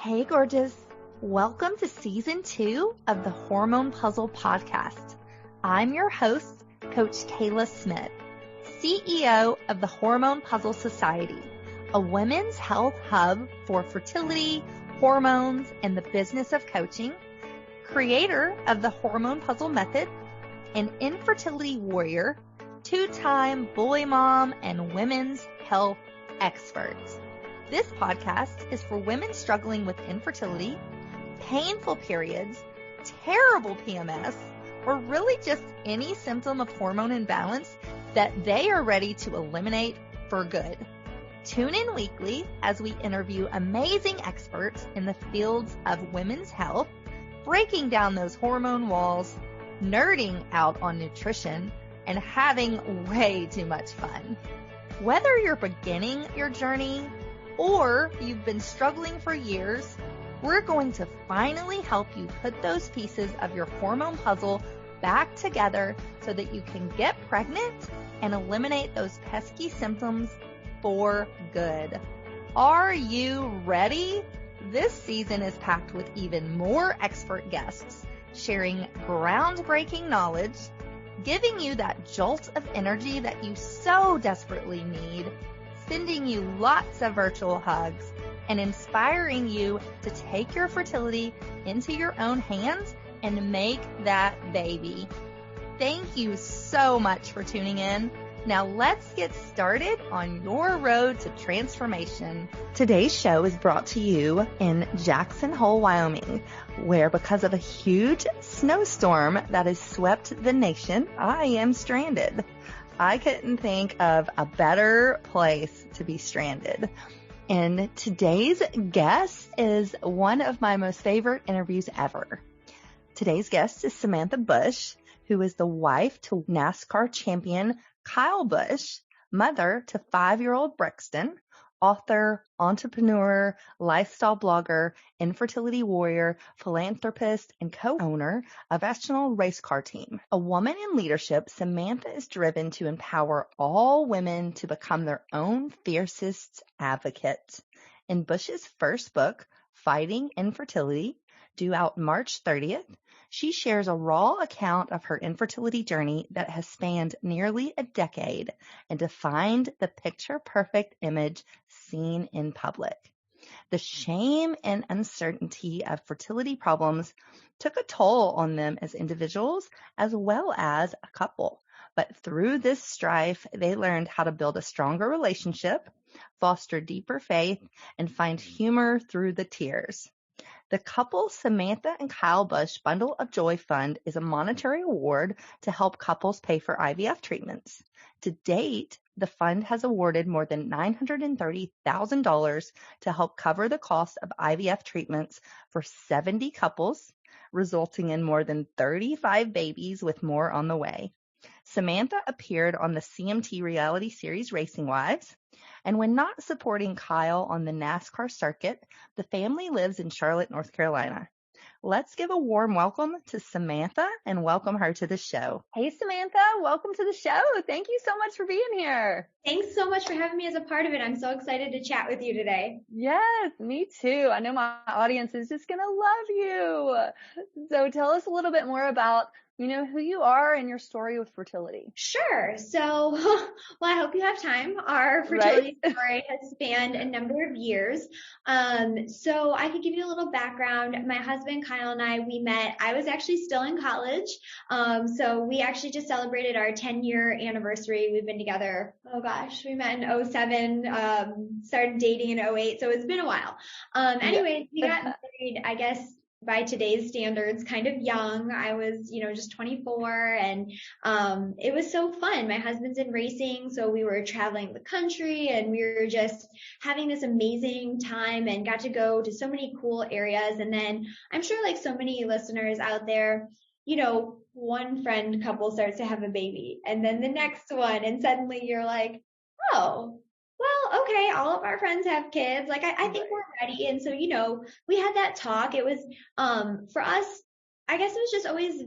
Hey, gorgeous. Welcome to Season 2 of the Hormone P.U.Z.Z.L.E Podcast. I'm your host, Coach Kayla Smith, CEO of the Hormone P.U.Z.L.E Society, a women's health hub for fertility, hormones, and the business of coaching, creator of the Hormone P.U.Z.L.E method, an infertility warrior, two-time boy mom, and women's health expert. This podcast is for women struggling with infertility, painful periods, terrible PMS, or really just any symptom of hormone imbalance that they are ready to eliminate for good. Tune in weekly as we interview amazing experts in the fields of women's health, breaking down those hormone walls, nerding out on nutrition, and having way too much fun. Whether you're beginning your journey or you've been struggling for years, we're going to finally help you put those pieces of your hormone puzzle back together so that you can get pregnant and eliminate those pesky symptoms for good. Are you ready? This season is packed with even more expert guests sharing groundbreaking knowledge, giving you that jolt of energy that you so desperately need, sending you lots of virtual hugs, and inspiring you to take your fertility into your own hands and make that baby. Thank you so much for tuning in. Now let's get started on your road to transformation. Today's show is brought to you in Jackson Hole, Wyoming, where because of a huge snowstorm that has swept the nation, I am stranded. I couldn't think of a better place to be stranded. And today's guest is one of my most favorite interviews ever. Today's guest is Samantha Busch, who is the wife to NASCAR champion Kyle Busch, mother to 5-year-old Brexton, author, entrepreneur, lifestyle blogger, infertility warrior, philanthropist, and co-owner of National Race Car Team. A woman in leadership, Samantha is driven to empower all women to become their own fiercest advocates. In Busch's first book, Fighting Infertility, due out March 30th, she shares a raw account of her infertility journey that has spanned nearly a decade and defined the picture-perfect image seen in public. The shame and uncertainty of fertility problems took a toll on them as individuals as well as a couple. But through this strife, they learned how to build a stronger relationship, foster deeper faith, and find humor through the tears. The couple Samantha and Kyle Busch Bundle of Joy Fund is a monetary award to help couples pay for IVF treatments. To date, the fund has awarded more than $930,000 to help cover the cost of IVF treatments for 70 couples, resulting in more than 35 babies with more on the way. Samantha appeared on the CMT reality series Racing Wives, and when not supporting Kyle on the NASCAR circuit, the family lives in Charlotte, North Carolina. Let's give a warm welcome to Samantha and welcome her to the show. Hey, Samantha, welcome to the show. Thank you so much for being here. Thanks so much for having me as a part of it. I'm so excited to chat with you today. Yes, me too. I know my audience is just going to love you. So tell us a little bit more about who you are and your story with fertility. Sure. So, well, I hope you have time. Our fertility story has spanned a number of years. So I could give you a little background. My husband, Kyle, and I, we met, I was actually still in college. So we actually just celebrated our 10-year anniversary. We've been together, we met in 2007, started dating in 2008. So it's been a while. Anyways, we got married, I guess, by today's standards, kind of young. I was, just 24, and it was so fun. My husband's in racing, so we were traveling the country, and we were just having this amazing time and got to go to so many cool areas. And then I'm sure, like so many listeners out there, one friend couple starts to have a baby, and then the next one, and suddenly you're like, oh, well, okay, all of our friends have kids. Like, I think we're ready. And so, we had that talk. It was, for us, I guess it was just always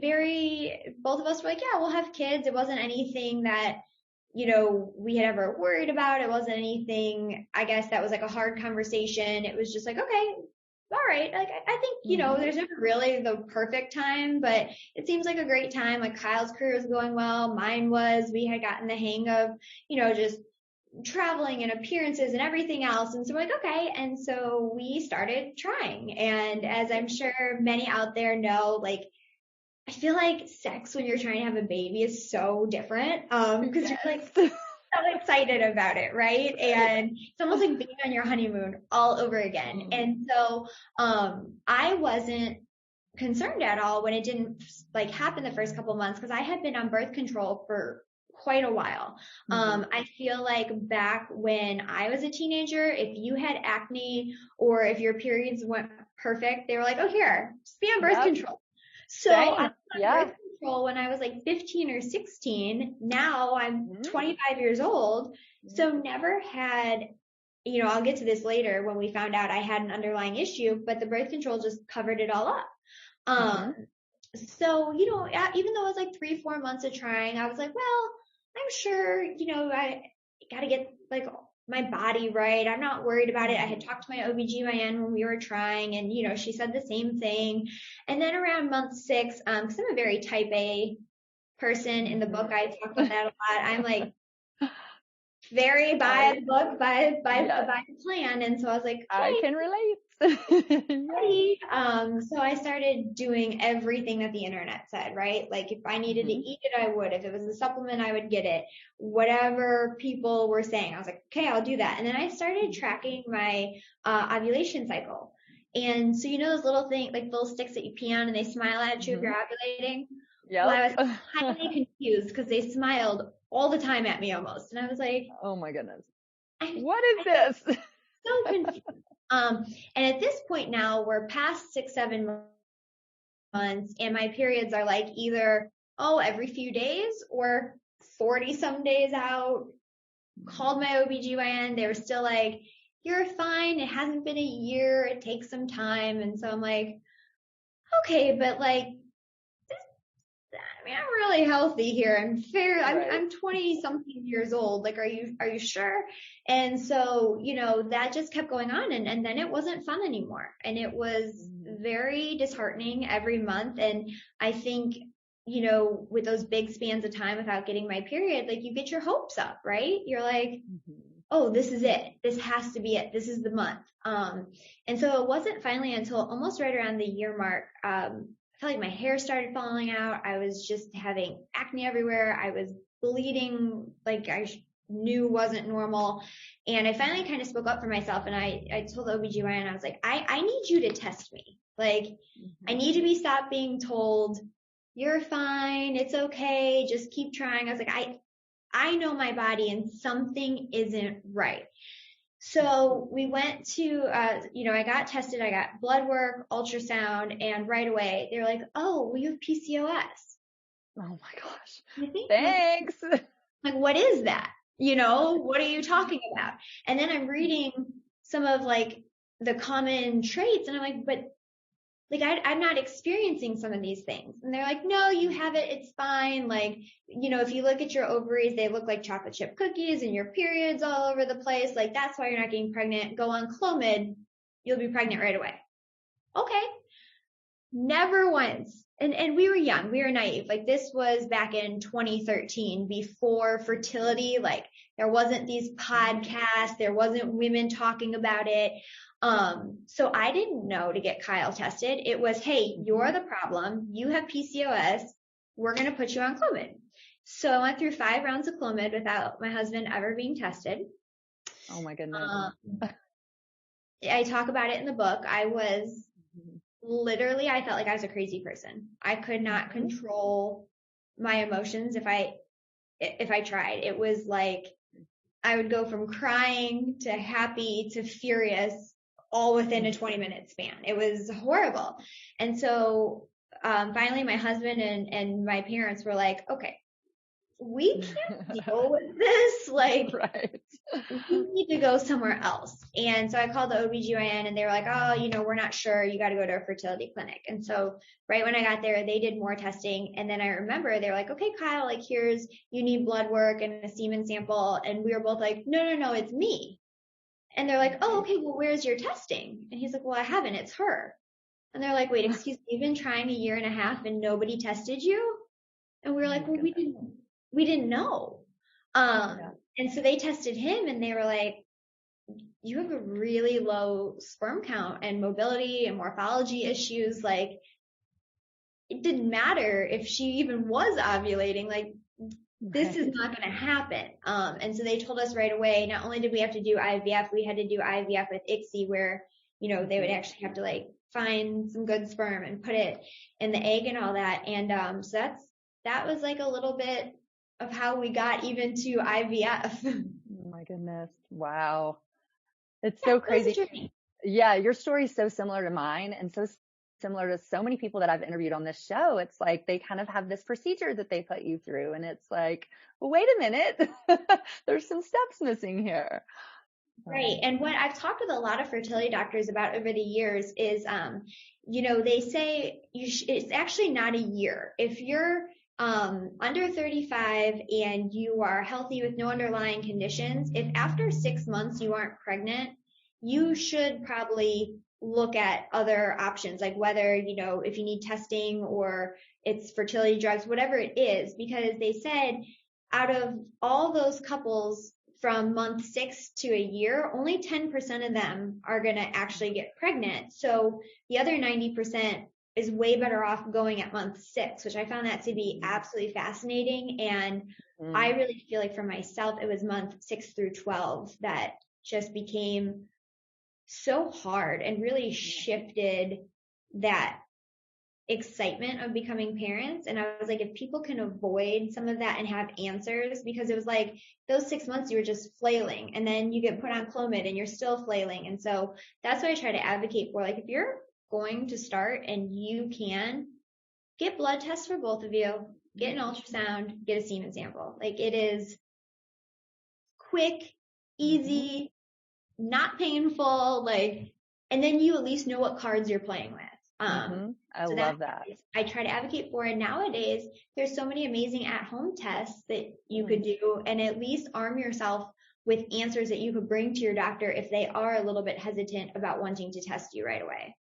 both of us were like, yeah, we'll have kids. It wasn't anything that, we had ever worried about. It wasn't anything, I guess, that was like a hard conversation. It was just like, okay, all right. Like, I think, there's never really the perfect time, but it seems like a great time. Like Kyle's career was going well. Mine was, we had gotten the hang of, just traveling and appearances and everything else. And so we're like, okay. And so we started trying. And as I'm sure many out there know, like, I feel like sex when you're trying to have a baby is so different. Because you're like so excited about it, right? And it's almost like being on your honeymoon all over again. And so, I wasn't concerned at all when it didn't like happen the first couple months, because I had been on birth control for quite a while. I feel like back when I was a teenager, if you had acne or if your periods weren't perfect, they were like, oh, here, just be on birth control. So I was on birth control when I was like 15 or 16. Now I'm 25 years old. So never had, I'll get to this later when we found out I had an underlying issue, but the birth control just covered it all up. So, even though it was like 3-4 months of trying, I was like, well, I'm sure, I got to get like my body right. I'm not worried about it. I had talked to my OBGYN when we were trying, and, she said the same thing. And then around month 6, cause I'm a very type A person. In the book, I talk about that a lot. I'm like very by the book, by the plan. And so I was like, hey, I can relate. So I started doing everything that the internet said, right? Like if I needed to eat it, I would. If it was a supplement, I would get it. Whatever people were saying, I was like, okay, I'll do that. And then I started tracking my ovulation cycle. And so those little things, like little sticks that you pee on and they smile at you if you're ovulating? Yep. Well, I was highly confused because they smiled all the time at me almost. And I was like, oh my goodness. What is this? So confused. And at this point now, we're past 6-7 months, and my periods are like either, every few days or 40 some days out. Called my OBGYN. They were still like, you're fine. It hasn't been a year. It takes some time. And so I'm like, okay, but like, I'm really healthy here. I'm 20 something years old. Like, are you sure? And so, that just kept going on. And then it wasn't fun anymore. And it was very disheartening every month. And I think, with those big spans of time without getting my period, like you get your hopes up, right? You're like, oh, this is it. This has to be it. This is the month. And so it wasn't finally until almost right around the year mark, I felt like my hair started falling out. I was just having acne everywhere. I was bleeding like I knew wasn't normal. And I finally kind of spoke up for myself, and I told the OBGYN, I was like, I need you to test me. Like, I need to be stopped being told, you're fine, it's okay, just keep trying. I was like, I know my body and something isn't right. So we went to, I got tested, I got blood work, ultrasound, and right away they were like, oh, well, you have PCOS. Oh my gosh. Thanks. Like, what is that? What are you talking about? And then I'm reading some of like the common traits, and I'm like, but like, I'm not experiencing some of these things. And they're like, no, you have it. It's fine. Like, if you look at your ovaries, they look like chocolate chip cookies, and your periods all over the place. Like, that's why you're not getting pregnant. Go on Clomid. You'll be pregnant right away. Okay. Never once. And we were young. We were naive. Like, this was back in 2013 before fertility. Like, there wasn't these podcasts. There wasn't women talking about it. So I didn't know to get Kyle tested. It was, hey, you're the problem. You have PCOS. We're going to put you on Clomid. So I went through 5 rounds of Clomid without my husband ever being tested. Oh my goodness. I talk about it in the book. I was literally, I felt like I was a crazy person. I could not control my emotions if I tried. It was like I would go from crying to happy to furious all within a 20-minute span. It was horrible. And so finally my husband and my parents were like, okay, we can't deal with this. Like, right. We need to go somewhere else. And so I called the OBGYN, and they were like, oh, we're not sure. You got to go to a fertility clinic. And so right when I got there, they did more testing. And then I remember they were like, okay, Kyle, like, you need blood work and a semen sample. And we were both like, no, it's me. And they're like, oh, okay, well, where's your testing? And he's like, well, I haven't, it's her. And they're like, wait, excuse me, you've been trying 1.5 years and nobody tested you? And we were like, well, we didn't know. And so they tested him and they were like, you have a really low sperm count and mobility and morphology issues. Like, it didn't matter if she even was ovulating. Like, this is not going to happen. And so they told us right away, not only did we have to do IVF, we had to do IVF with ICSI where, you know, they would actually have to like find some good sperm and put it in the egg and all that. And so that was like a little bit of how we got even to IVF. Oh my goodness. Wow. It's so crazy. Yeah. Your story is so similar to mine and so similar to so many people that I've interviewed on this show. It's like they kind of have this procedure that they put you through and it's like, well, wait a minute. There's some steps missing here. Right. And what I've talked with a lot of fertility doctors about over the years is, you know, they say it's actually not a year. If you're under 35 and you are healthy with no underlying conditions, if after 6 months you aren't pregnant, you should probably look at other options, like whether, you know, if you need testing or it's fertility drugs, whatever it is, because they said out of all those couples from month 6 to a year, only 10% of them are going to actually get pregnant. So the other 90% is way better off going at month 6, which I found that to be absolutely fascinating. And I really feel like for myself, it was month 6 through 12 that just became so hard and really shifted that excitement of becoming parents. And I was like, if people can avoid some of that and have answers, because it was like those 6 months you were just flailing and then you get put on Clomid and you're still flailing. And so that's what I try to advocate for. Like, if you're going to start and you can, get blood tests for both of you, get an ultrasound, get a semen sample. Like, it is quick, easy, not painful, like, and then you at least know what cards you're playing with. I love that. I try to advocate for it. Nowadays, there's so many amazing at-home tests that you could do and at least arm yourself with answers that you could bring to your doctor if they are a little bit hesitant about wanting to test you right away.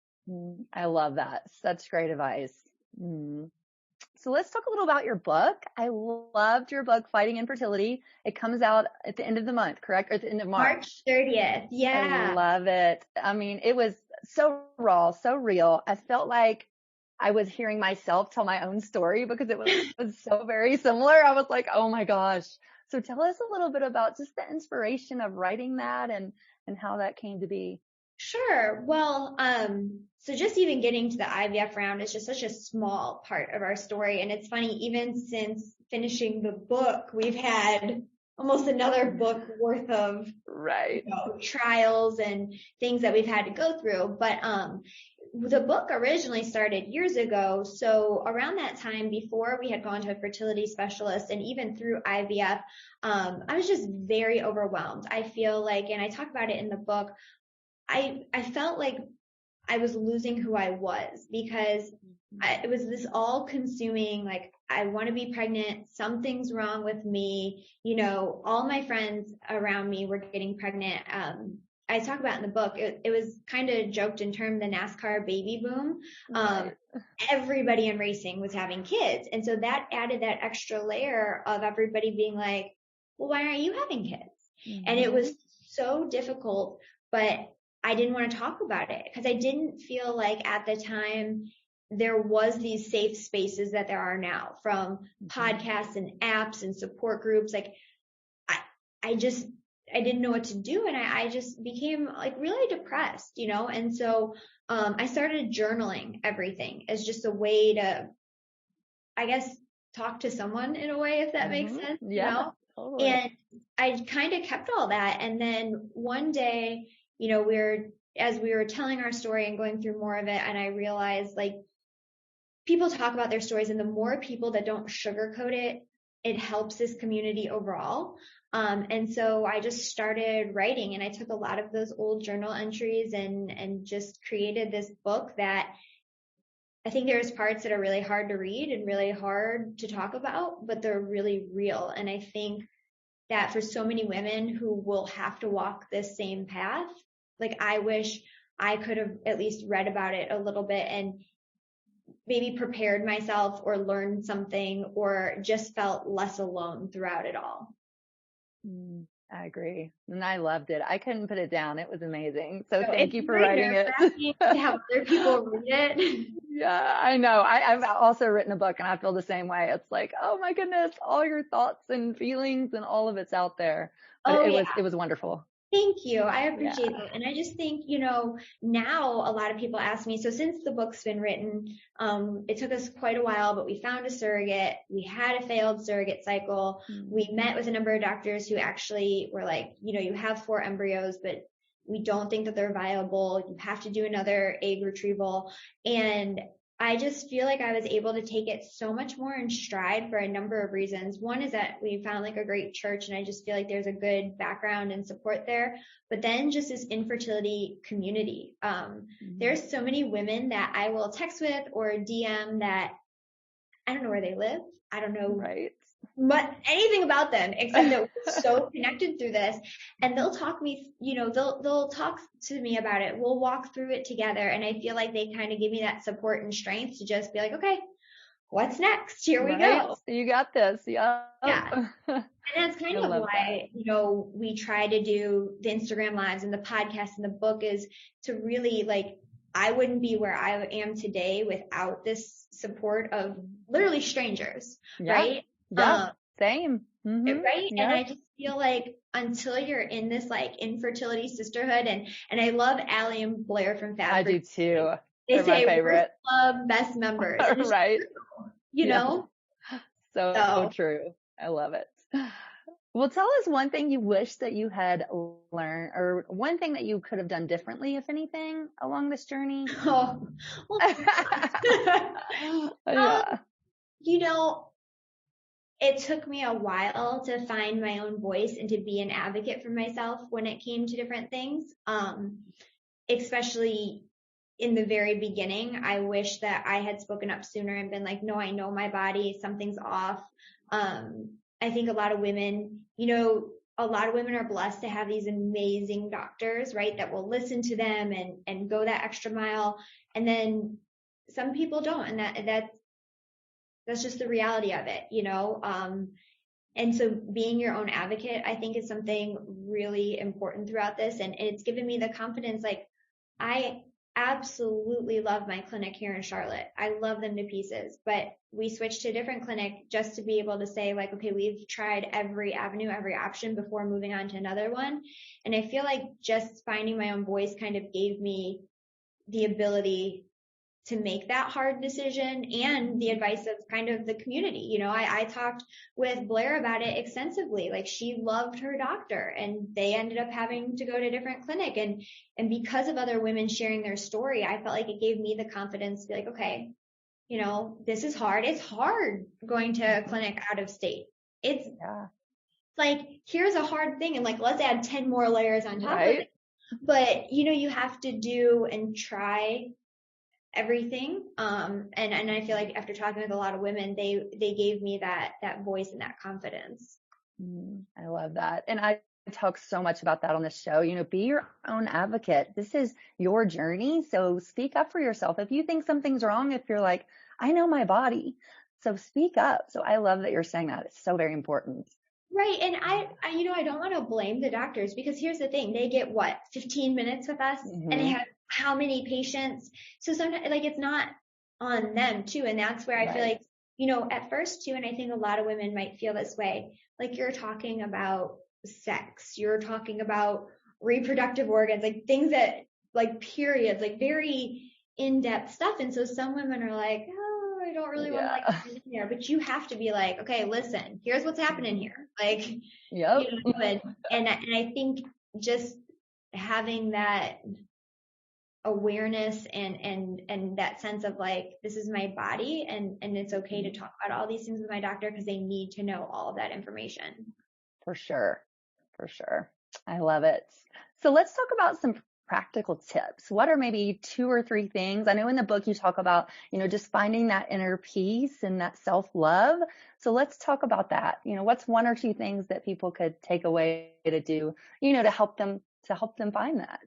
I love that. Such great advice. So let's talk a little about your book. I loved your book, Fighting Infertility. It comes out at the end of the month, correct? Or at the end of March? March 30th. Yeah. I love it. I mean, it was so raw, so real. I felt like I was hearing myself tell my own story because it was so very similar. I was like, oh my gosh. So tell us a little bit about just the inspiration of writing that and how that came to be. Sure. Well, so just even getting to the IVF round is just such a small part of our story. And it's funny, even since finishing the book, we've had almost another book worth of trials and things that we've had to go through. But the book originally started years ago. So around that time, before we had gone to a fertility specialist and even through IVF, I was just very overwhelmed. I feel like, and I talk about it in the book, I felt like I was losing who I was because it was this all consuming, like, I want to be pregnant. Something's wrong with me. You know, all my friends around me were getting pregnant. I talk about in the book, it was kind of joked and termed the NASCAR baby boom. Everybody in racing was having kids. And so that added that extra layer of everybody being like, well, why aren't you having kids? And it was so difficult, but I didn't want to talk about it because I didn't feel like at the time there was these safe spaces that there are now, from podcasts and apps and support groups. Like, I didn't know what to do. And I just became like really depressed, you know? And so, I started journaling everything as just a way to, I guess, talk to someone in a way, if that makes sense, you know? Totally. And I kind of kept all that. And then one day, you know, as we were telling our story and going through more of it, and I realized, like, people talk about their stories, and the more people that don't sugarcoat it, it helps this community overall. And so I just started writing, and I took a lot of those old journal entries and just created this book that I think there's parts that are really hard to read and really hard to talk about, but they're really real. And I think that for so many women who will have to walk this same path, like I wish I could have at least read about it a little bit and maybe prepared myself or learned something or just felt less alone throughout it all. I agree. And I loved it. I couldn't put it down. It was amazing. So thank you for writing it. To have other people read it. Yeah, I know. I've also written a book and I feel the same way. It's like, oh my goodness, all your thoughts and feelings and all of it's out there. But it was wonderful. Thank you. I appreciate it. And I just think, now a lot of people ask me, so since the book's been written, it took us quite a while, but we found a surrogate. We had a failed surrogate cycle. We met with a number of doctors who actually were like, you have 4 embryos, but we don't think that they're viable. You have to do another egg retrieval. And I just feel like I was able to take it so much more in stride for a number of reasons. One is that we found like a great church and I just feel like there's a good background and support there. But then just this infertility community. There's so many women that I will text with or DM that I don't know where they live. I don't know anything about them except that we're so connected through this, and they'll talk they'll talk to me about it. We'll walk through it together, and I feel like they kind of give me that support and strength to just be like, okay, what's next? Here we go. You got this. Yeah. And that's kind of why, we try to do the Instagram lives and the podcast and the book is to really I wouldn't be where I am today without this support of literally strangers, right? Yeah, same. Right? Yep. And I just feel like until you're in this infertility sisterhood and I love Allie and Blair from Fab. I do too. They say we're club best members. Right. True, So true. I love it. Well, tell us one thing you wish that you had learned or one thing that you could have done differently, if anything, along this journey. Oh, well, it took me a while to find my own voice and to be an advocate for myself when it came to different things. Especially in the very beginning, I wish that I had spoken up sooner and been like, no, I know my body, something's off. I think a lot of women are blessed to have these amazing doctors, right, that will listen to them and go that extra mile. And then some people don't. And that's just the reality of it, and so being your own advocate, I think is something really important throughout this. And it's given me the confidence. I absolutely love my clinic here in Charlotte. I love them to pieces, but we switched to a different clinic just to be able to say okay, we've tried every avenue, every option before moving on to another one. And I feel like just finding my own voice kind of gave me the ability to make that hard decision and the advice of kind of the community. I talked with Blair about it extensively. She loved her doctor and they ended up having to go to a different clinic. And because of other women sharing their story, I felt like it gave me the confidence to be like, okay, this is hard. It's hard going to a clinic out of state. It's here's a hard thing. And let's add 10 more layers on top of it. But, you have to do and try everything. And I feel like after talking with a lot of women, they gave me that voice and that confidence. I love that. And I talk so much about that on this show. Be your own advocate. This is your journey. So speak up for yourself. If you think something's wrong, if you're like, I know my body, so speak up. So I love that you're saying that. It's so very important. Right. And I don't want to blame the doctors because here's the thing. They get 15 minutes with us and they have how many patients? So sometimes it's not on them too. And that's where I feel like, at first too, and I think a lot of women might feel this way, you're talking about sex, you're talking about reproductive organs, things that periods, very in-depth stuff. And so some women are like, oh, I don't really want to get in there, but you have to be like, okay, listen, here's what's happening here. And I think just having that awareness and that sense of this is my body and it's okay to talk about all these things with my doctor because they need to know all of that information. For sure. I love it. So let's talk about some practical tips? What are maybe 2 or 3 things? I know in the book you talk about, just finding that inner peace and that self-love. So let's talk about that. What's 1 or 2 things that people could take away to do, to help them find that?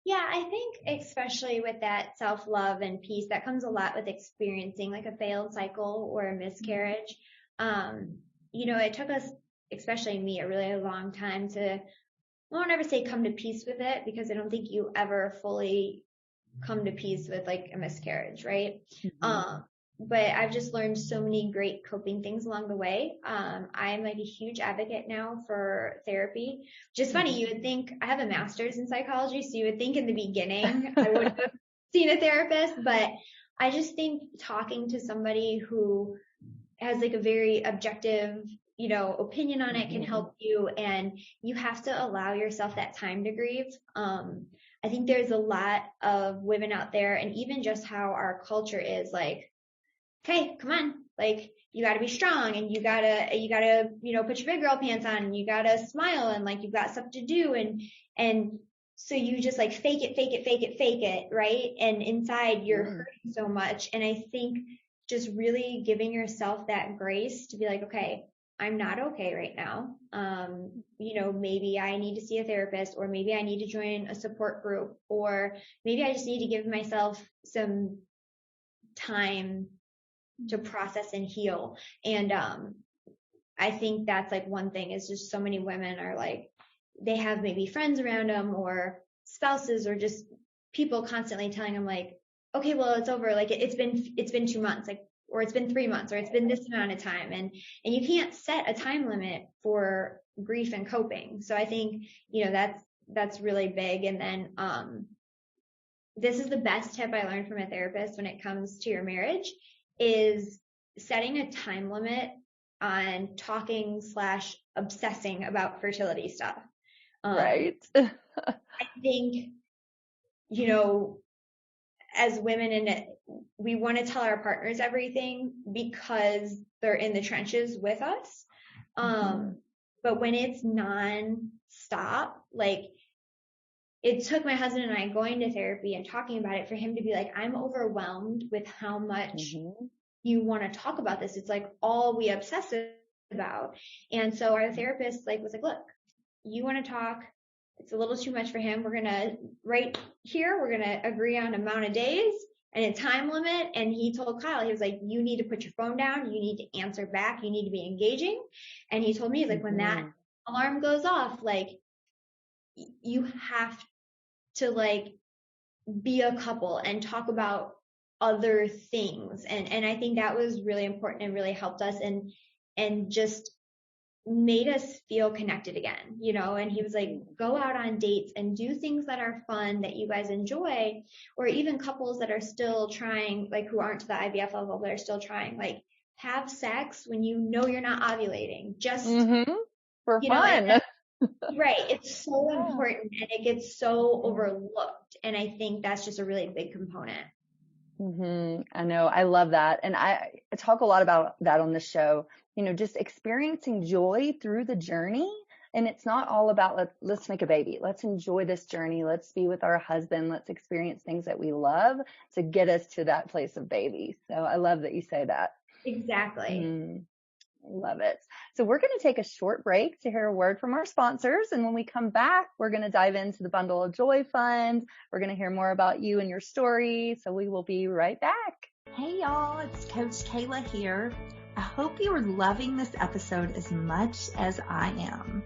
Yeah, I think especially with that self-love and peace, that comes a lot with experiencing like a failed cycle or a miscarriage. It took us, especially me, a really long time to, I won't ever say come to peace with it, because I don't think you ever fully come to peace with like a miscarriage, right? Mm-hmm. But I've just learned so many great coping things along the way. I'm like a huge advocate now for therapy. Just funny, you would think I have a master's in psychology, so you would think in the beginning I would have seen a therapist, but I just think talking to somebody who has like a very objective, opinion on it can help you, and you have to allow yourself that time to grieve. I think there's a lot of women out there, and even just how our culture is like, okay, come on, like you gotta be strong, and you gotta, put your big girl pants on, and you gotta smile, and like you've got stuff to do, and so you just like fake it, right? And inside you're hurting so much. And I think just really giving yourself that grace to be like, okay, I'm not okay right now. Maybe I need to see a therapist, or maybe I need to join a support group, or maybe I just need to give myself some time to process and heal. And I think that's like one thing, is just so many women are like, they have maybe friends around them or spouses or just people constantly telling them like, okay, well, it's over. Like it's been 2 months, like, or it's been 3 months, or it's been this amount of time. And you can't set a time limit for grief and coping. So I think, that's really big. And then, this is the best tip I learned from a therapist when it comes to your marriage, is setting a time limit on talking / obsessing about fertility stuff. Right. I think, as women in it, we want to tell our partners everything because they're in the trenches with us. But when it's non-stop, like it took my husband and I going to therapy and talking about it for him to be like, I'm overwhelmed with how much you want to talk about this. It's like all we obsess about. And so our therapist was like, look, you want to talk. It's a little too much for him. We're going to we're going to agree on amount of days and a time limit. And he told Kyle, he was like, you need to put your phone down. You need to answer back. You need to be engaging. And he told me, he's like, when that alarm goes off, like you have to like be a couple and talk about other things. And I think that was really important and really helped us and just made us feel connected again, and he was like, go out on dates and do things that are fun that you guys enjoy, or even couples that are still trying, like who aren't to the IVF level, but are still trying, like have sex when you're not ovulating, just for fun. Right. It's so important, and it gets so overlooked. And I think that's just a really big component. I know. I love that. And I talk a lot about that on the show, just experiencing joy through the journey. And it's not all about let's make a baby. Let's enjoy this journey. Let's be with our husband. Let's experience things that we love to get us to that place of baby. So I love that you say that. Exactly. I love it. So we're going to take a short break to hear a word from our sponsors. And when we come back, we're going to dive into the Bundle of Joy Fund. We're going to hear more about you and your story. So we will be right back. Hey y'all, it's Coach Kayla here. I hope you are loving this episode as much as I am.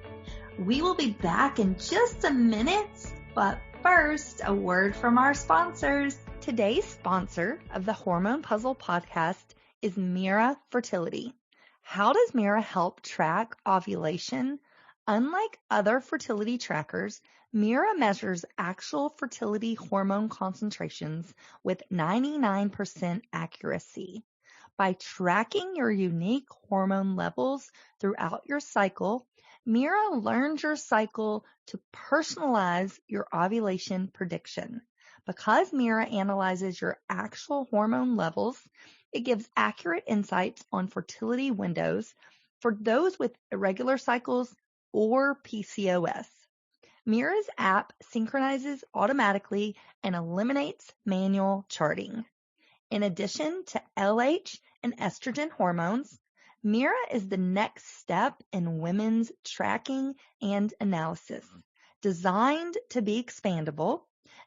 We will be back in just a minute, but first, a word from our sponsors. Today's sponsor of the Hormone P.U.Z.Z.L.E Podcast is Mira Fertility. How does Mira help track ovulation? Unlike other fertility trackers, Mira measures actual fertility hormone concentrations with 99% accuracy. By tracking your unique hormone levels throughout your cycle, Mira learns your cycle to personalize your ovulation prediction. Because Mira analyzes your actual hormone levels, it gives accurate insights on fertility windows for those with irregular cycles or PCOS. Mira's app synchronizes automatically and eliminates manual charting. In addition to LH and estrogen hormones, Mira is the next step in women's tracking and analysis. Designed to be expandable,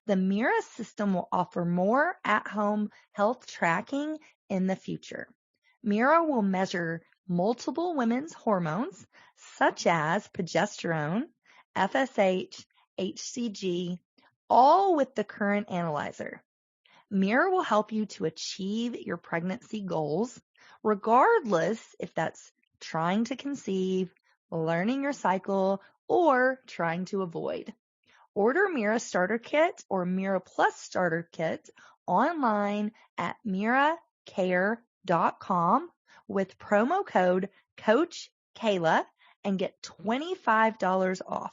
the Mira system will offer more at-home health tracking in the future. Mira will measure multiple women's hormones, such as progesterone, FSH, HCG, all with the current analyzer. Mira will help you to achieve your pregnancy goals, regardless if that's trying to conceive, learning your cycle, or trying to avoid. Order Mira Starter Kit or Mira Plus Starter Kit online at miracare.com with promo code Coach Kayla and get $25 off.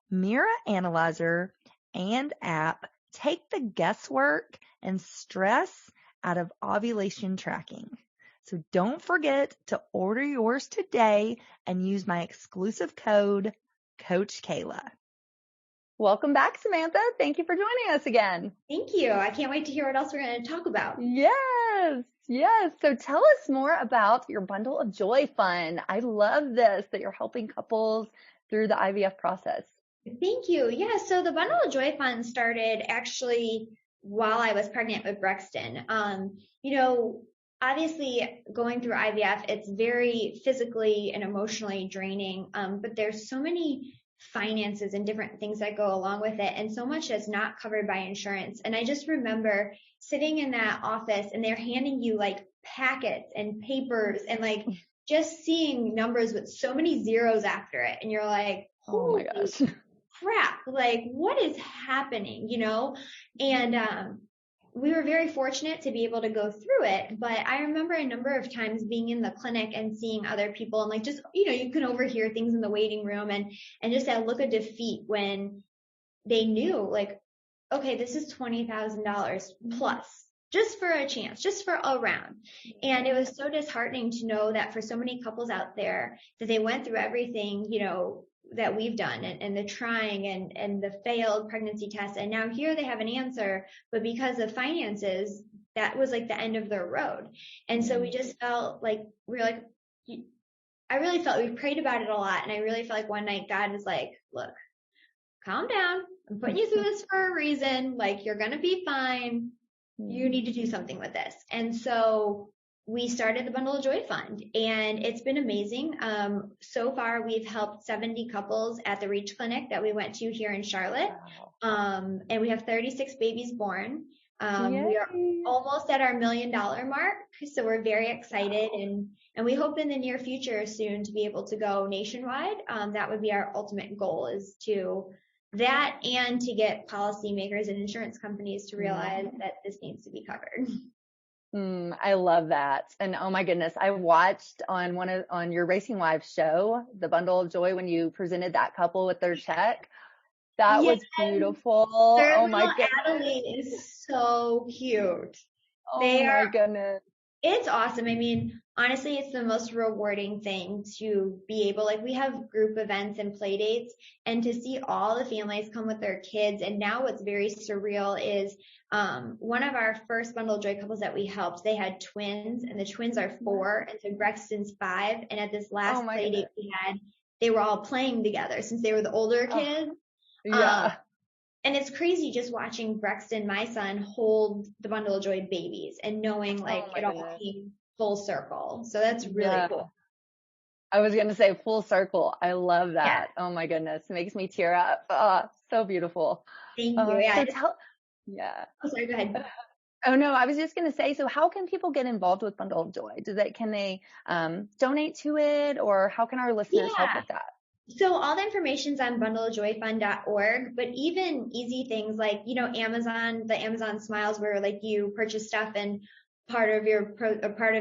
Mira Analyzer and app take the guesswork and stress out of ovulation tracking. So don't forget to order yours today and use my exclusive code, Coach Kayla. Welcome back, Samantha. Thank you for joining us again. Thank you. I can't wait to hear what else we're going to talk about. Yes. So tell us more about your Bundle of Joy Fund. I love this, that you're helping couples through the IVF process. Thank you. Yeah. So the Bundle of Joy Fund started actually while I was pregnant with Brexton. Obviously going through IVF, it's very physically and emotionally draining. But there's so many finances and different things that go along with it, and so much that's not covered by insurance. And I just remember sitting in that office and they're handing you like packets and papers and like just seeing numbers with so many zeros after it. And you're like, oh my gosh, crap, like what is happening, And we were very fortunate to be able to go through it. But I remember a number of times being in the clinic and seeing other people and like just, you can overhear things in the waiting room and just that look of defeat when they knew like, okay, this is $20,000 plus just for a chance, just for a round. And it was so disheartening to know that for so many couples out there that they went through everything, that we've done and the trying and the failed pregnancy tests. And now here they have an answer, but because of finances, that was like the end of their road. And so we just felt like, I really felt we prayed about it a lot. And I really felt like one night God was like, look, calm down. I'm putting you through this for a reason. Like, you're going to be fine. You need to do something with this. And so we started the Bundle of Joy Fund, and it's been amazing. So far, we've helped 70 couples at the Reach Clinic that we went to here in Charlotte. And we have 36 babies born. We are almost at our $1 million mark. So we're very excited, and we hope in the near future soon to be able to go nationwide. That would be our ultimate goal, is to that and to get policymakers and insurance companies to realize that this needs to be covered. I love that. And oh my goodness, I watched on your Racing Wives show, the Bundle of Joy, when you presented that couple with their check. That was beautiful. Their little Adeline is so cute. Oh my goodness. It's awesome. I mean, honestly, it's the most rewarding thing to be able, like, we have group events and play dates, and to see all the families come with their kids. And now what's very surreal is one of our first Bundle of Joy couples that we helped, they had twins, and the twins are 4, and so Brexton's 5. And at this last play date we had, they were all playing together since they were the older kids. And it's crazy just watching Brexton, my son, hold the Bundle of Joy babies and knowing like it all came full circle. So that's really cool. I was going to say full circle. I love that. Yeah. Oh my goodness. It makes me tear up. Oh, so beautiful. Thank you. Yeah. Oh, sorry, go ahead. Oh no, I was just going to say, so how can people get involved with Bundle of Joy? Can they donate to it, or how can our listeners help with that? So all the information's on bundleofjoyfund.org, but even easy things like, Amazon, the Amazon Smiles, where like you purchase stuff and part of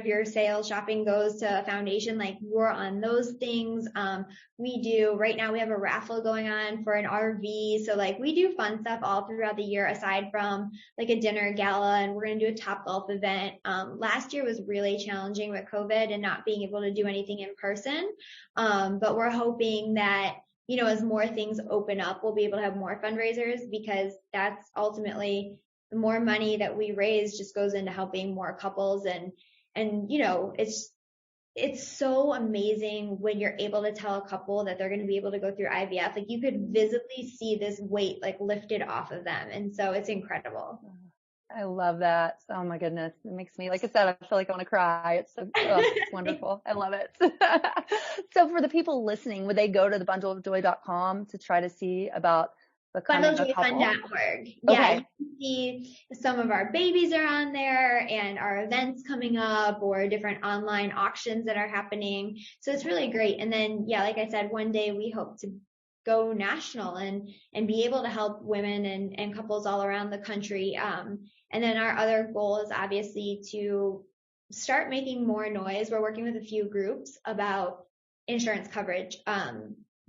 your sales shopping goes to a foundation, like we're on those things. Right now we have a raffle going on for an RV. So like we do fun stuff all throughout the year, aside from like a dinner gala, and we're going to do a Topgolf event. Last year was really challenging with COVID and not being able to do anything in person. But we're hoping that as more things open up, we'll be able to have more fundraisers, because that's ultimately the more money that we raise just goes into helping more couples. And it's so amazing when you're able to tell a couple that they're going to be able to go through IVF. Like, you could visibly see this weight like lifted off of them. And so it's incredible. I love that. Oh my goodness. It makes me, like I said, I feel like I want to cry. It's so, it's wonderful. I love it. So for the people listening, would they go to thebundleofjoy.com to try to see about becoming a couple? Bundlejoyfund.org. Yeah, you can see some of our babies are on there, and our events coming up, or different online auctions that are happening. So it's really great. And then, yeah, like I said, one day we hope to go national and be able to help women and couples all around the country. And then our other goal is obviously to start making more noise. We're working with a few groups about insurance coverage.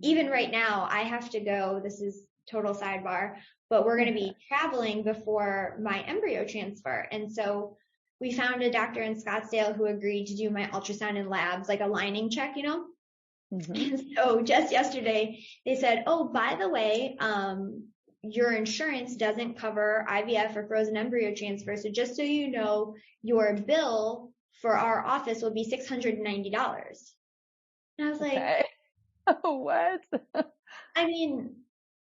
Even right now, I have to go, this is total sidebar, but we're going to be traveling before my embryo transfer. And so we found a doctor in Scottsdale who agreed to do my ultrasound and labs, like a lining check, Mm-hmm. And so just yesterday they said, oh, by the way, your insurance doesn't cover IVF or frozen embryo transfer. So just so you know, your bill for our office will be $690. And I was like, what? I mean,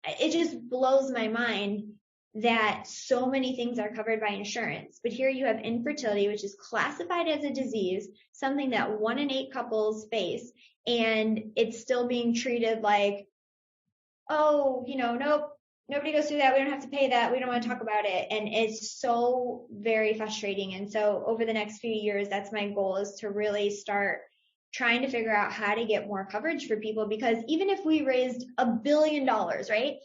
it just blows my mind that so many things are covered by insurance. But here you have infertility, which is classified as a disease, something that 1 in 8 couples face, and it's still being treated like, oh, nope, nobody goes through that. We don't have to pay that. We don't want to talk about it. And it's so very frustrating. And so over the next few years, that's my goal, is to really start trying to figure out how to get more coverage for people, because even if we raised $1 billion, right,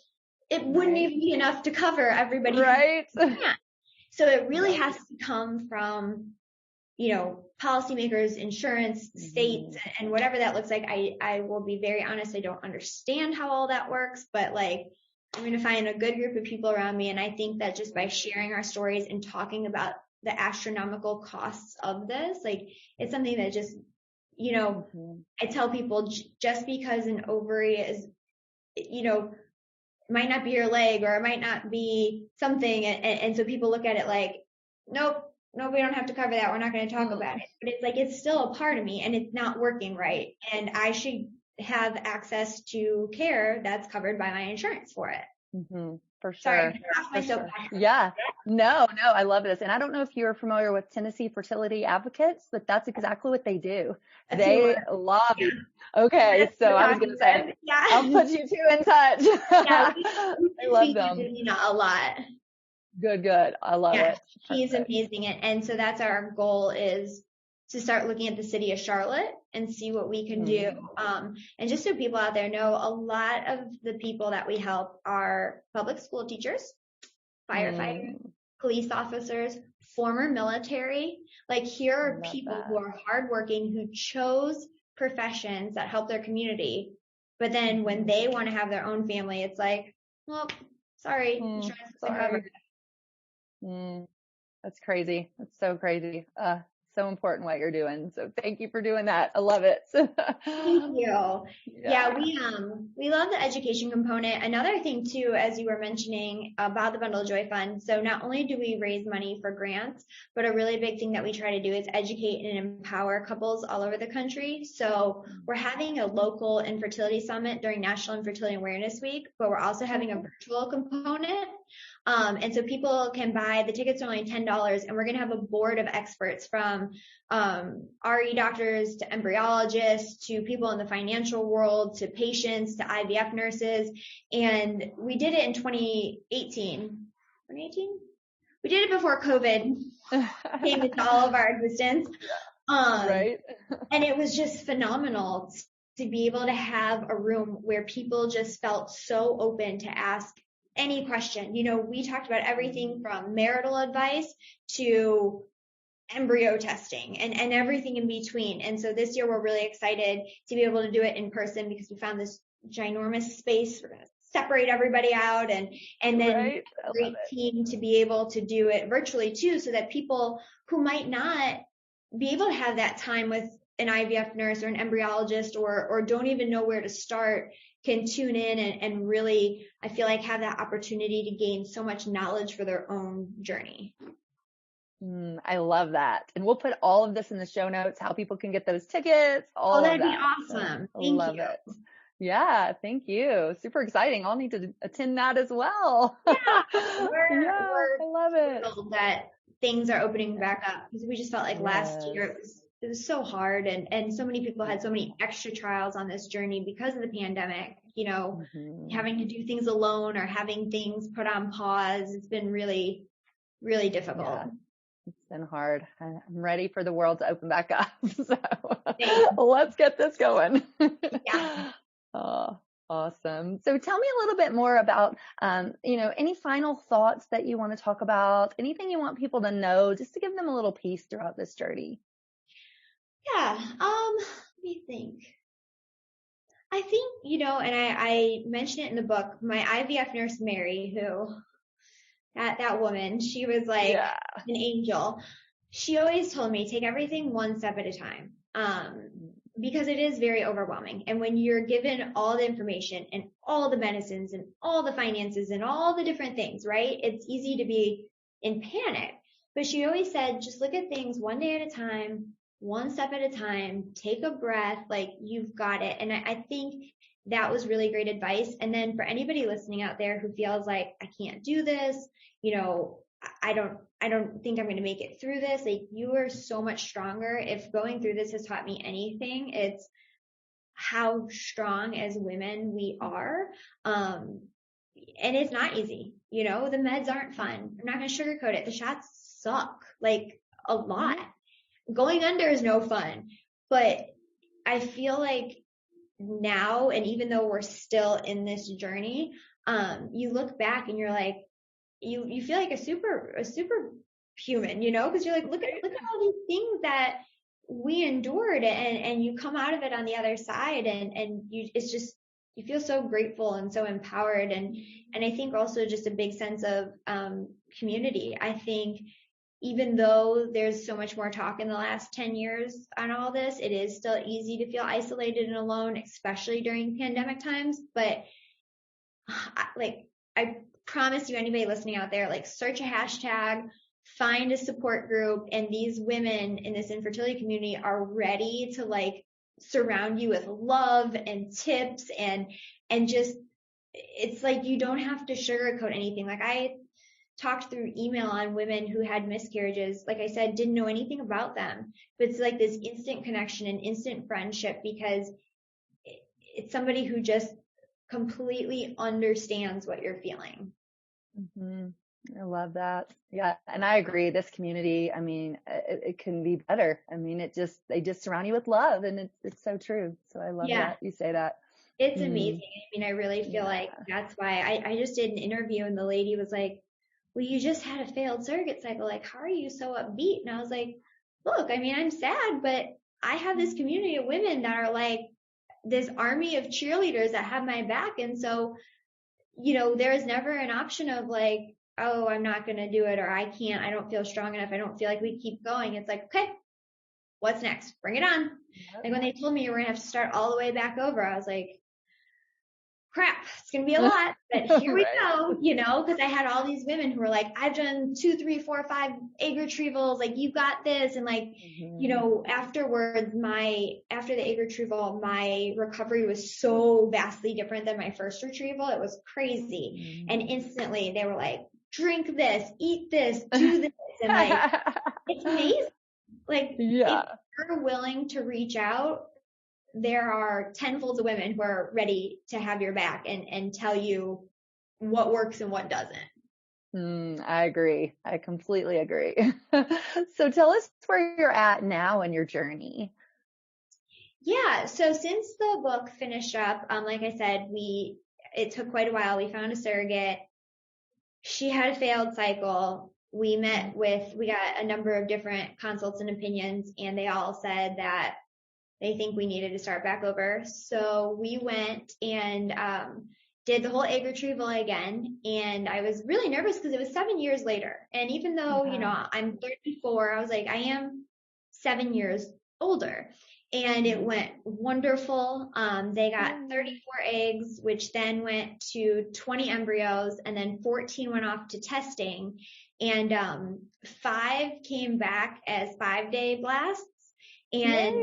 it wouldn't even be enough to cover everybody. Right. So it really has to come from, policymakers, insurance, states, and whatever that looks like. I will be very honest, I don't understand how all that works, but like, I'm going to find a good group of people around me. And I think that just by sharing our stories and talking about the astronomical costs of this, like, it's something that just, I tell people, just because an ovary is, might not be your leg, or it might not be something. And so people look at it like, nope, we don't have to cover that. We're not going to talk about it. But it's like, it's still a part of me, and it's not working right. And I should have access to care that's covered by my insurance for it. Mm-hmm. For sure. Sorry, for sure. Yeah. No, I love this. And I don't know if you're familiar with Tennessee Fertility Advocates, but that's exactly what they do. They lobby. Yeah. Okay. So I was going to say, I'll put you two in touch. Yeah, I love them. A lot. Good. I love it. He's amazing. And so that's our goal, is to start looking at the city of Charlotte and see what we can do. And just so people out there know, a lot of the people that we help are public school teachers, firefighters, police officers, former military. Like, here are people who are hardworking, who chose professions that help their community. But then when they want to have their own family, it's like, well, sorry, insurance doesn't cover it. That's crazy. That's so crazy. So important what you're doing. So thank you for doing that. I love it. Thank you. Yeah, we love the education component. Another thing too, as you were mentioning about the Bundle of Joy Fund. So not only do we raise money for grants, but a really big thing that we try to do is educate and empower couples all over the country. So we're having a local infertility summit during National Infertility Awareness Week, but we're also having a virtual component. And so people can buy, the tickets are only $10, and we're going to have a board of experts from RE doctors to embryologists to people in the financial world to patients to IVF nurses. And we did it in 2018. 2018? We did it before COVID came into all of our existence. Right. And it was just phenomenal to be able to have a room where people just felt so open to ask any question. We talked about everything from marital advice to embryo testing and everything in between. And so this year we're really excited to be able to do it in person, because we found this ginormous space. We're going to separate everybody out and then a great team to be able to do it virtually too, so that people who might not be able to have that time with an IVF nurse or an embryologist or don't even know where to start can tune in and really, I feel like, have that opportunity to gain so much knowledge for their own journey. I love that. And we'll put all of this in the show notes, how people can get those tickets, all of that. Oh, that'd be awesome. Thank you. It. Yeah, thank you. Super exciting. I'll need to attend that as well. Yeah, I love it. That things are opening back up, because we just felt like last year it was so hard, and so many people had so many extra trials on this journey because of the pandemic, having to do things alone or having things put on pause. It's been really, really difficult. Yeah. It's been hard. I'm ready for the world to open back up. So let's get this going. Yeah. Oh, awesome. So tell me a little bit more about, any final thoughts that you want to talk about, anything you want people to know, just to give them a little piece throughout this journey. Yeah. Let me think. I think, and I mentioned it in the book, my IVF nurse, Mary, who, that woman, she was like an angel. She always told me, take everything one step at a time. Because it is very overwhelming. And when you're given all the information and all the medicines and all the finances and all the different things, right? It's easy to be in panic. But she always said, just look at things one day at a time, one step at a time, take a breath, like you've got it. And I think that was really great advice. And then for anybody listening out there who feels like, I can't do this, I don't think I'm going to make it through this. Like, you are so much stronger. If going through this has taught me anything, it's how strong as women we are. And it's not easy. The meds aren't fun. I'm not going to sugarcoat it. The shots suck, like, a lot. Going under is no fun. But I feel like now, and even though we're still in this journey, you look back and you're like, you feel like a super human, because you're like, look at all these things that we endured, and you come out of it on the other side, and you feel so grateful and so empowered, and I think also just a big sense of community. I think even though there's so much more talk in the last 10 years on all this, it is still easy to feel isolated and alone, especially during pandemic times. But I promise you, anybody listening out there, like, search a hashtag, find a support group, and these women in this infertility community are ready to, like, surround you with love and tips, and just, it's like, you don't have to sugarcoat anything. Like, I talked through email on women who had miscarriages, like I said, didn't know anything about them, but it's like this instant connection and instant friendship, because it's somebody who just completely understands what you're feeling. I love that. Yeah. And I agree. This community, I mean, it can be better. I mean, they just surround you with love, and it's so true. So I love that you say that. It's amazing. I mean, I really feel like that's why I just did an interview, and the lady was like, well, you just had a failed surrogate cycle. Like, how are you so upbeat? And I was like, look, I mean, I'm sad, but I have this community of women that are like this army of cheerleaders that have my back. And so, there is never an option of like, oh, I'm not going to do it, or I don't feel strong enough. I don't feel like we keep going. It's like, okay, what's next? Bring it on. Yep. Like, when they told me you were going to have to start all the way back over, I was like, crap, it's going to be a lot, but here we go, because I had all these women who were like, I've done 2, 3, 4, 5 egg retrievals. Like, you got this. And like, afterwards, after the egg retrieval, my recovery was so vastly different than my first retrieval. It was crazy. And instantly they were like, drink this, eat this, do this. And like, it's amazing. Like, if you're willing to reach out, there are tenfolds of women who are ready to have your back and tell you what works and what doesn't. I agree. I completely agree. So tell us where you're at now in your journey. Yeah. So since the book finished up, like I said, it took quite a while. We found a surrogate. She had a failed cycle. We got a number of different consults and opinions, and they all said that they think we needed to start back over. So we went and did the whole egg retrieval again. And I was really nervous because it was 7 years later. And even though, I'm 34, I was like, I am 7 years older. and it went wonderful. They got 34 eggs, which then went to 20 embryos, and then 14 went off to testing, and 5 came back as 5-day blasts, and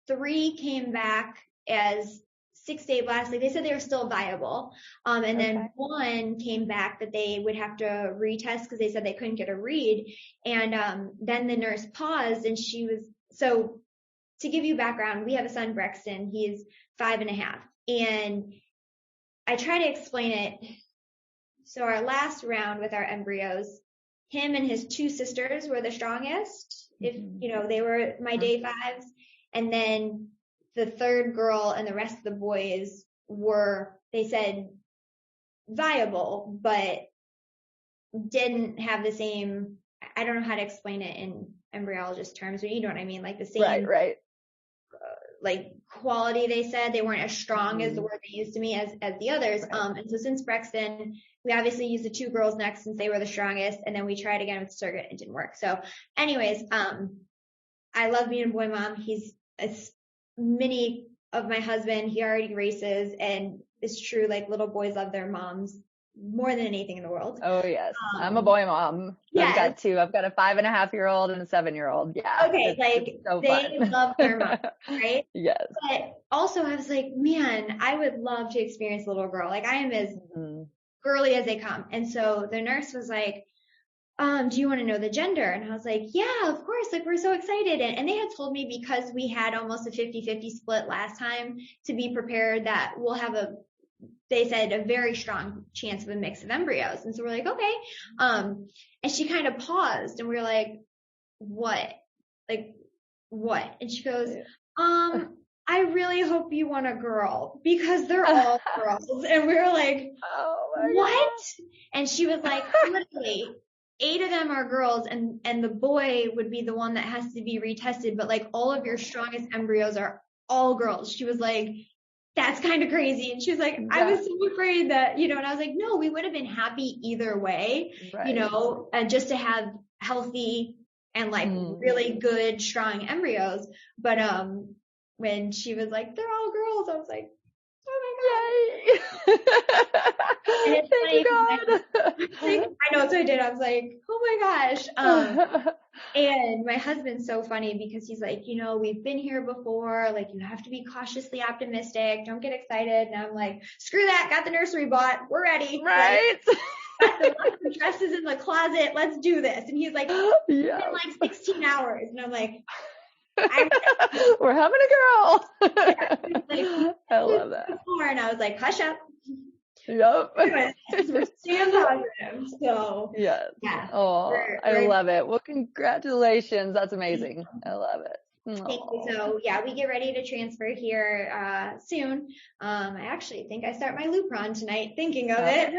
3 came back as 6-day blasts. Like they said they were still viable. And then 1 came back that they would have to retest because they said they couldn't get a read. And then the nurse paused, and she was, so to give you background, we have a son, Brexton. He's 5.5. And I try to explain it. So our last round with our embryos, him and his 2 sisters were the strongest. If, they were my day 5s. And then the 3rd girl and the rest of the boys were, they said, viable, but didn't have the same, I don't know how to explain it in embryologist terms, but you know what I mean? Like the same, right. Like quality, they said. They weren't as strong as the word they used to me as the others. Right. And so since Brexton, we obviously used the 2 girls next since they were the strongest, and then we tried again with surrogate. It didn't work. So anyways, I love being a boy mom. He's a mini of my husband. He already races, and it's true. Like little boys love their moms more than anything in the world. Oh yes. I'm a boy mom. Yes. I've got 2. I've got a 5.5-year-old and a 7-year-old. Yeah. Okay. It's so they love their mom, right? Yes. But also I was like, man, I would love to experience a little girl. Like I am as girly as they come. And so the nurse was like, do you want to know the gender? And I was like, yeah, of course. Like, we're so excited. And they had told me, because we had almost a 50-50 split last time, to be prepared that we'll have they said, a very strong chance of a mix of embryos. And so we're like, okay. And she kind of paused, and we were like, what? Like, what? And she goes, I really hope you want a girl, because they're all girls. And we were like, what? God. And she was like, literally, 8 of them are girls, and the boy would be the one that has to be retested, but like all of your strongest embryos are all girls. She was like, that's kind of crazy. And she was like, I was so afraid that, and I was like, no, we would have been happy either way, and just to have healthy and like really good, strong embryos. But when she was like, they're all girls, I was like, oh my God. And it's Thank you, God. I know, so I did. I was like, oh my gosh. And my husband's so funny, because he's like, we've been here before. Like, you have to be cautiously optimistic. Don't get excited. And I'm like, screw that. Got the nursery bought. We're ready. Right. Like, got the dresses in the closet. Let's do this. And he's like, it's been like 16 hours. And I'm like, we're having a girl. Like, I love that. And I was like, hush up. Yep. We're staying positive. So yes. Yeah. Oh, I love it. Well, congratulations. That's amazing. I love it. Thank you. So yeah, we get ready to transfer here soon. I actually think I start my Lupron tonight, thinking of it.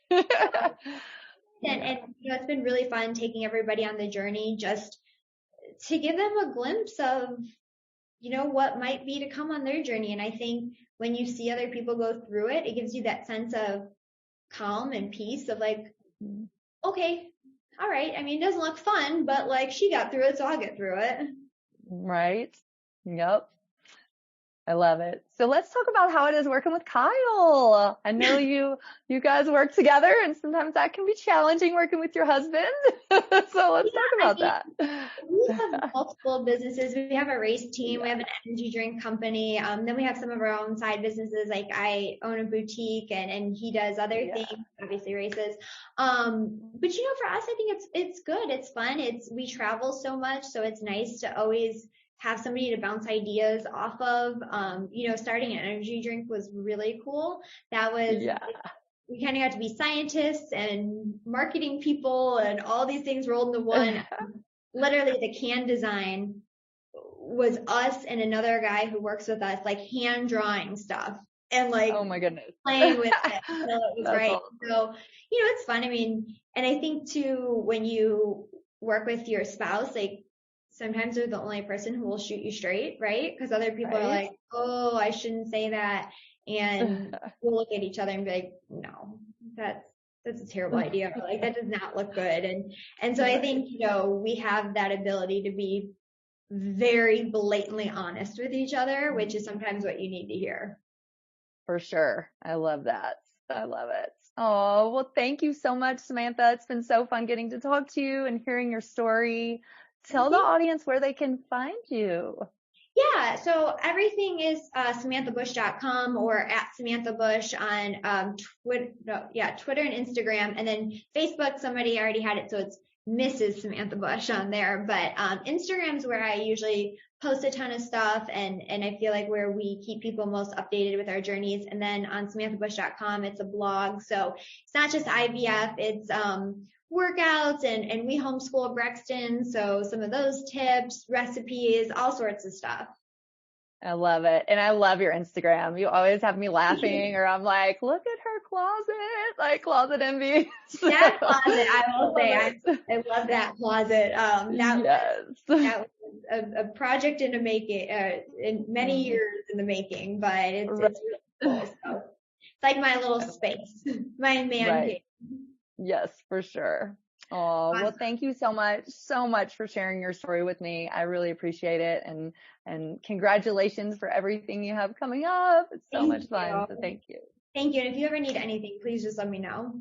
And it's been really fun taking everybody on the journey, just to give them a glimpse of, what might be to come on their journey. And I think when you see other people go through it, it gives you that sense of calm and peace of like, okay, all right. I mean, it doesn't look fun, but like she got through it, so I'll get through it. Right. Yep. I love it. So let's talk about how it is working with Kyle. I know you guys work together, and sometimes that can be challenging working with your husband. So let's talk about that. We have multiple businesses. We have a race team. We have an energy drink company. Then we have some of our own side businesses. Like I own a boutique, and he does other things, obviously races. But for us, I think it's good. It's fun. We travel so much, so it's nice to always have somebody to bounce ideas off of. Starting an energy drink was really cool. That was, we kind of got to be scientists and marketing people and all these things rolled into one. Literally the can design was us and another guy who works with us, like hand drawing stuff and like, oh my goodness, playing with it until it was right. Awesome. So, it's fun. I mean, and I think too, when you work with your spouse, like, sometimes they're the only person who will shoot you straight, right? Because other people are like, oh, I shouldn't say that. And we'll look at each other and be like, no, that's a terrible idea. Like, that does not look good. And so I think, we have that ability to be very blatantly honest with each other, which is sometimes what you need to hear. For sure. I love that. I love it. Oh, well, thank you so much, Samantha. It's been so fun getting to talk to you and hearing your story. Tell the audience where they can find you. Yeah, so everything is SamanthaBusch.com or at Samantha Busch on Twitter and Instagram, and then Facebook. Somebody already had it, so it's Mrs. Samantha Busch on there. But Instagram's where I usually post a ton of stuff, and I feel like where we keep people most updated with our journeys. And then on SamanthaBusch.com, it's a blog, so it's not just IVF, it's workouts, and we homeschool Brexton, so some of those tips, recipes, all sorts of stuff. I love it. And I love your Instagram. You always have me laughing, or I'm like, look at her closet, like closet envy. That closet, I will say, I love that closet. That was a project in the making, in many years in the making, but it's really cool. So it's like my little space, my man cave. Yes, for sure. Oh, well, thank you so much for sharing your story with me. I really appreciate it. And congratulations for everything you have coming up. It's so much fun. So thank you. Thank you. And if you ever need anything, please just let me know.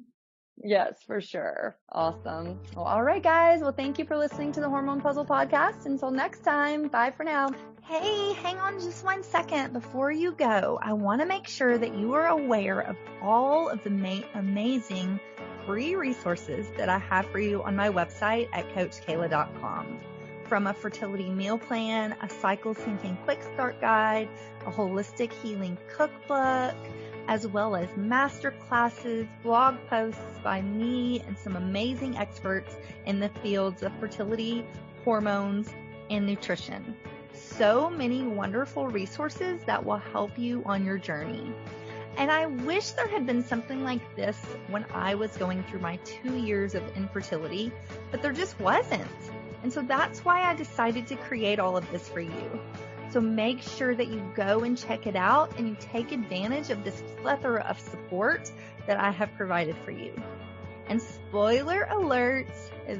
Yes, for sure. Awesome. Well, all right, guys. Well, thank you for listening to the Hormone Puzzle Podcast. Until next time, bye for now. Hey, hang on just 1 second before you go. I want to make sure that you are aware of all of the amazing free resources that I have for you on my website at CoachKayla.com. From a fertility meal plan, a cycle syncing quick start guide, a holistic healing cookbook, as well as master classes, blog posts by me and some amazing experts in the fields of fertility, hormones, and nutrition. So many wonderful resources that will help you on your journey. And I wish there had been something like this when I was going through my 2 years of infertility, but there just wasn't. And so that's why I decided to create all of this for you. So make sure that you go and check it out and you take advantage of this plethora of support that I have provided for you. And spoiler alert,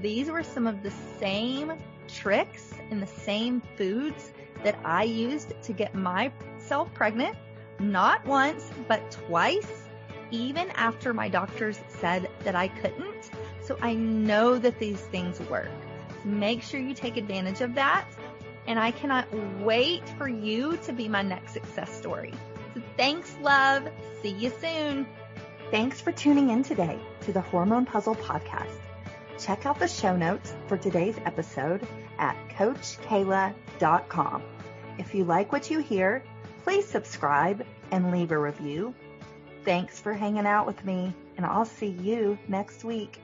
these were some of the same tricks and the same foods that I used to get myself pregnant, not once, but twice, even after my doctors said that I couldn't. So I know that these things work. So make sure you take advantage of that. And I cannot wait for you to be my next success story. So thanks, love. See you soon. Thanks for tuning in today to the Hormone Puzzle Podcast. Check out the show notes for today's episode at CoachKayla.com. If you like what you hear, please subscribe and leave a review. Thanks for hanging out with me, and I'll see you next week.